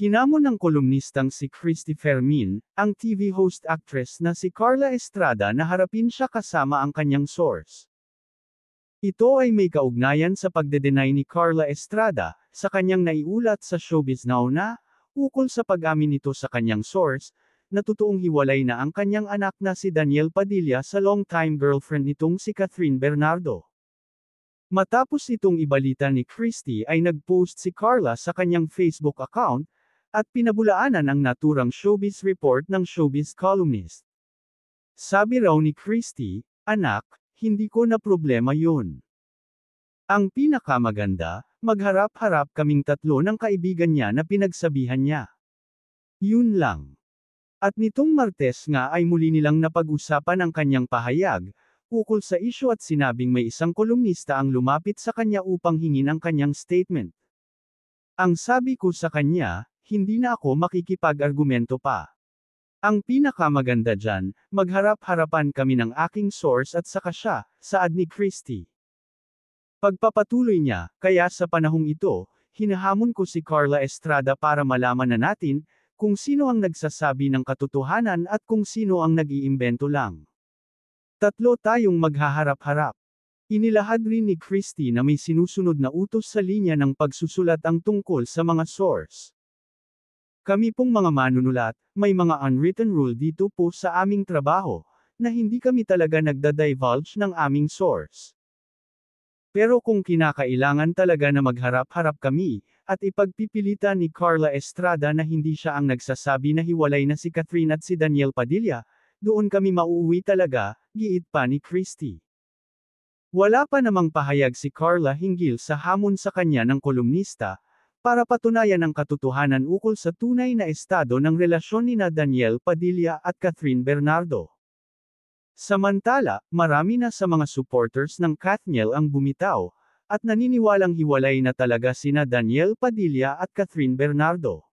Hinamon ng kolumnistang si Christy Fermin, ang TV host actress na si Carla Estrada na harapin siya kasama ang kanyang source. Ito ay may kaugnayan sa pagde-deny ni Carla Estrada, sa kanyang naiulat sa Showbiz Now na, ukol sa pag-amin nito sa kanyang source, na totoong hiwalay na ang kanyang anak na si Daniel Padilla sa long-time girlfriend nitong si Catherine Bernardo. Matapos itong ibalita ni Christy ay nag-post si Carla sa kanyang Facebook account, at pinabulaanan ang naturang showbiz report ng showbiz columnist. Sabi raw ni Christy, "Anak, hindi ko na problema yun. Ang pinakamaganda, magharap-harap kaming tatlo ng kaibigan niya na pinagsabihan niya. Yun lang." At nitong Martes nga ay muli nilang napag-usapan ang kanyang pahayag, ukol sa isyu at sinabing may isang kolumnista ang lumapit sa kanya upang hingin ang kanyang statement. Ang sabi ko sa kanya, hindi na ako makikipag-argumento pa. Ang pinakamaganda dyan, magharap-harapan kami ng aking source at saka siya, saad ni Christy. Pagpapatuloy niya, kaya sa panahong ito, hinahamon ko si Carla Estrada para malaman na natin, kung sino ang nagsasabi ng katotohanan at kung sino ang nag-iimbento lang. Tatlo tayong maghaharap-harap. Inilahad rin ni Christy na may sinusunod na utos sa linya ng pagsusulat ang tungkol sa mga source. Kami pong mga manunulat, may mga unwritten rule dito po sa aming trabaho, na hindi kami talaga nagda-divulge ng aming source. Pero kung kinakailangan talaga na magharap-harap kami, at ipagpipilitan ni Carla Estrada na hindi siya ang nagsasabi na hiwalay na si Catherine at si Daniel Padilla, doon kami mauuwi talaga, giit pa ni Christy. Wala pa namang pahayag si Carla hinggil sa hamon sa kanya ng kolumnista, para patunayan ang katotohanan ukol sa tunay na estado ng relasyon nina Daniel Padilla at Catherine Bernardo. Samantala, marami na sa mga supporters ng Kathniel ang bumitaw, at naniniwalang hiwalay na talaga sina Daniel Padilla at Catherine Bernardo.